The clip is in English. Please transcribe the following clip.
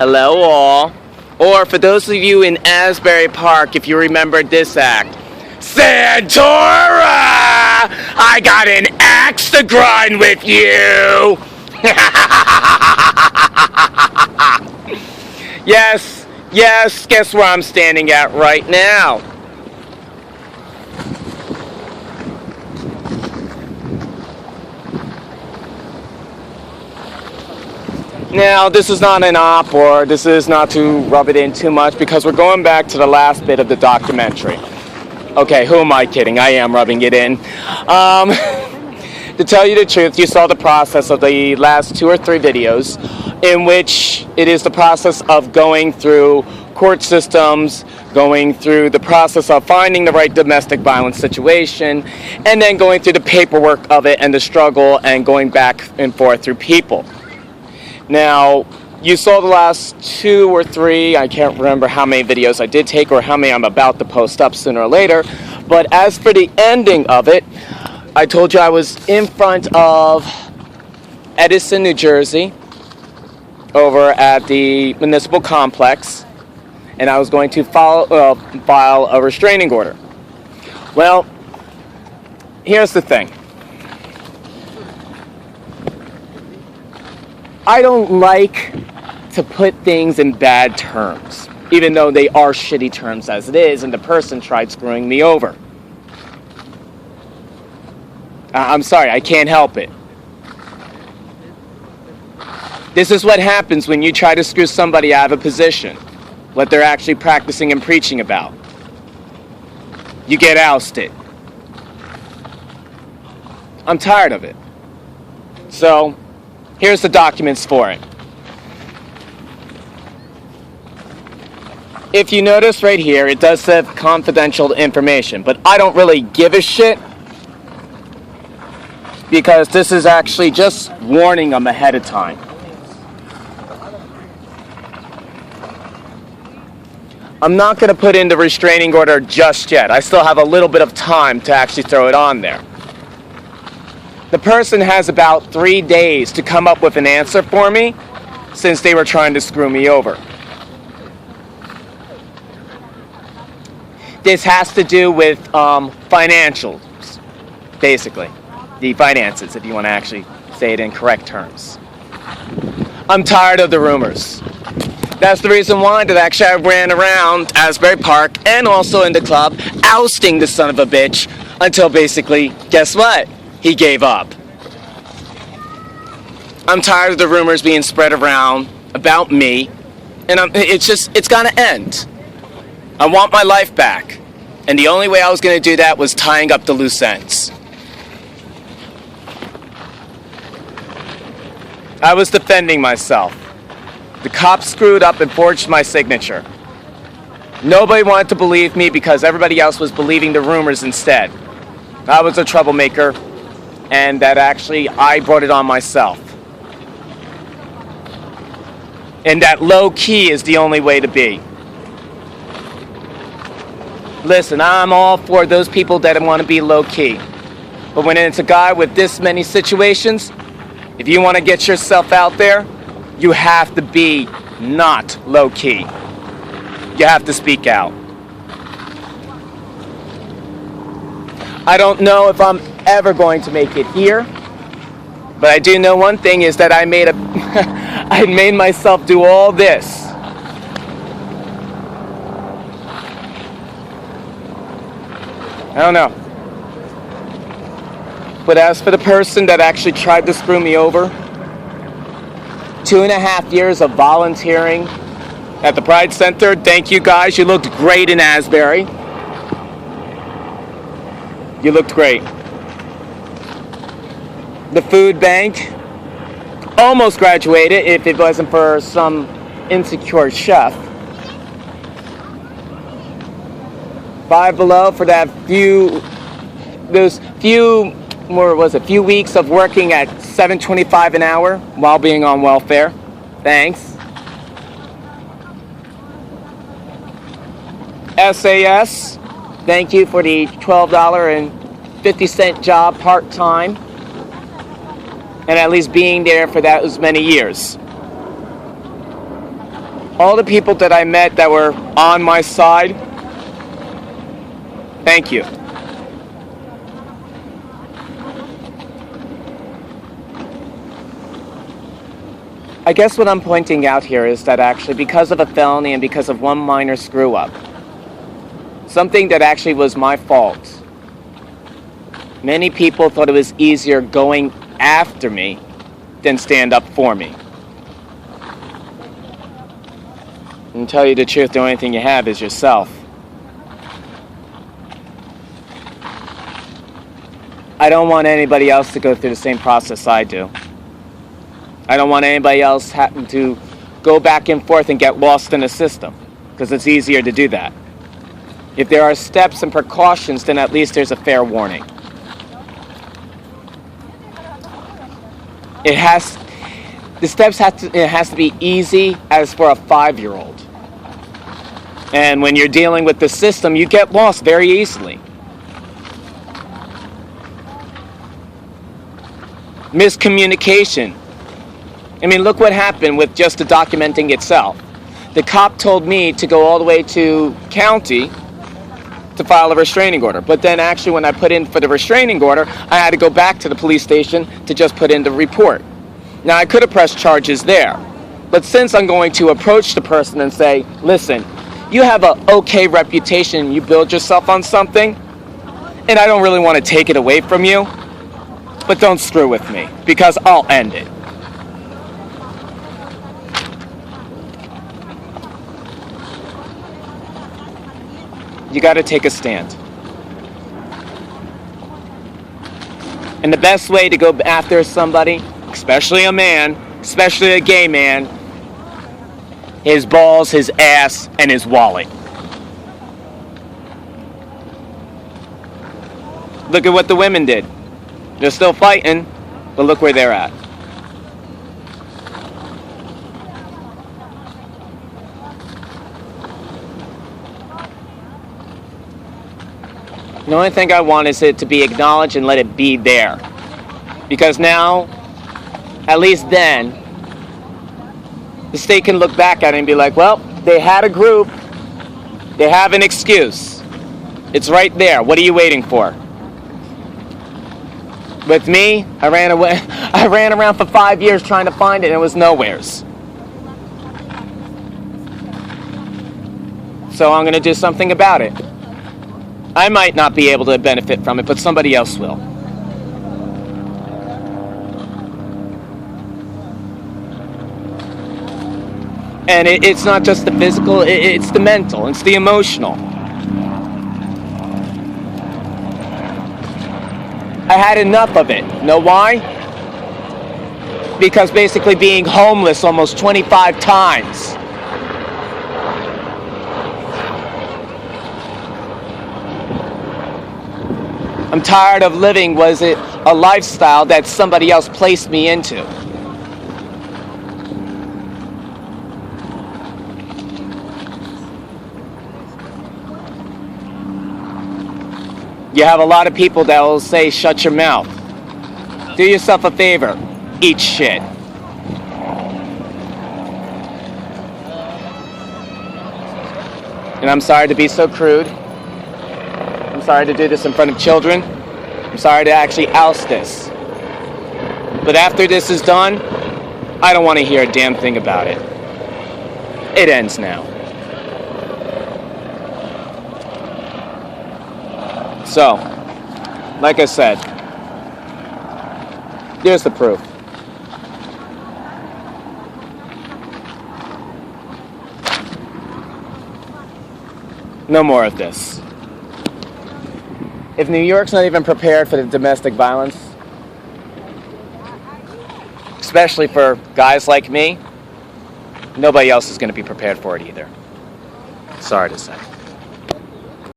Hello all. Or for those of you in Asbury Park, if you remember this act. Santora! I got an axe to grind with you! Yes, guess where I'm standing at right now? Now, this is not an op, or this is not to rub it in too much, because we're going back to the last bit of the documentary. Okay, who am I kidding? I am rubbing it in. To tell you the truth, you saw the process of the last 2 or 3 videos, in which it is the process of going through court systems, going through the process of finding the right domestic violence situation, and then going through the paperwork of it and the struggle and going back and forth through people. Now, you saw the last 2 or 3, I can't remember how many videos I did take or how many I'm about to post up sooner or later, but as for the ending of it, I told you I was in front of Edison, New Jersey, over at the municipal complex, and I was going to file a restraining order. Well, here's the thing. I don't like to put things in bad terms, even though they are shitty terms as it is, and the person tried screwing me over. I'm sorry, I can't help it. This is what happens when you try to screw somebody out of a position, what they're actually practicing and preaching about. You get ousted. I'm tired of it. So, here's the documents for it. If you notice right here, it does say confidential information, but I don't really give a shit, because this is actually just warning them ahead of time. I'm not going to put in the restraining order just yet. I still have a little bit of time to actually throw it on there. The person has about 3 days to come up with an answer for me, since they were trying to screw me over. This has to do with financials, basically. The finances, if you want to actually say it in correct terms. I'm tired of the rumors. That's the reason why that actually I ran around Asbury Park and also in the club, ousting the son of a bitch, until basically, guess what? He gave up. I'm tired of the rumors being spread around about me, and it's gotta end. I want my life back, and the only way I was gonna do that was tying up the loose ends. I was defending myself. The cops screwed up and forged my signature. Nobody wanted to believe me because everybody else was believing the rumors instead. I was a troublemaker, and that actually I brought it on myself. And that low key is the only way to be. Listen, I'm all for those people that want to be low key. But when it's a guy with this many situations, if you want to get yourself out there, you have to be not low-key. You have to speak out. I don't know if I'm ever going to make it here, but I do know one thing is that I made myself do all this. I don't know. But as for the person that actually tried to screw me over, 2.5 years of volunteering at the Pride Center. Thank you guys. You looked great in Asbury. You looked great. The Foodbank. Almost graduated if it wasn't for some insecure chef. Five Below for that few weeks of working at $7.25 an hour while being on welfare. Thanks. SAS, thank you for the $12.50 job part-time, and at least being there for those many years. All the people that I met that were on my side, thank you. I guess what I'm pointing out here is that actually because of a felony and because of one minor screw up, something that actually was my fault, many people thought it was easier going after me than stand up for me. And to tell you the truth, the only thing you have is yourself. I don't want anybody else to go through the same process I do. I don't want anybody else having to go back and forth and get lost in the system, because it's easier to do that. If there are steps and precautions, then at least there's a fair warning. It has to be easy as for a 5-year-old. And when you're dealing with the system, you get lost very easily. Miscommunication. I mean, look what happened with just the documenting itself. The cop told me to go all the way to county to file a restraining order. But then actually when I put in for the restraining order, I had to go back to the police station to just put in the report. Now, I could have pressed charges there. But since I'm going to approach the person and say, listen, you have an okay reputation, you build yourself on something, and I don't really want to take it away from you, but don't screw with me, because I'll end it. You got to take a stand. And the best way to go after somebody, especially a man, especially a gay man, his balls, his ass, and his wallet. Look at what the women did. They're still fighting, but look where they're at. The only thing I want is it to be acknowledged and let it be there. Because now, at least then, the state can look back at it and be like, well, they had a group, they have an excuse. It's right there. What are you waiting for? With me, I ran around for 5 years trying to find it, and it was nowheres. So I'm going to do something about it. I might not be able to benefit from it, but somebody else will. And it's not just the physical, it's the mental, it's the emotional. I had enough of it. Know why? Because basically being homeless almost 25 times. I'm tired of living a lifestyle that somebody else placed me into. You have a lot of people that will say, shut your mouth. Do yourself a favor. Eat shit. And I'm sorry to be so crude. I'm sorry to do this in front of children. I'm sorry to actually oust this. But after this is done, I don't want to hear a damn thing about it. It ends now. So, like I said, here's the proof. No more of this. If New York's not even prepared for the domestic violence, especially for guys like me, nobody else is going to be prepared for it either. Sorry to say.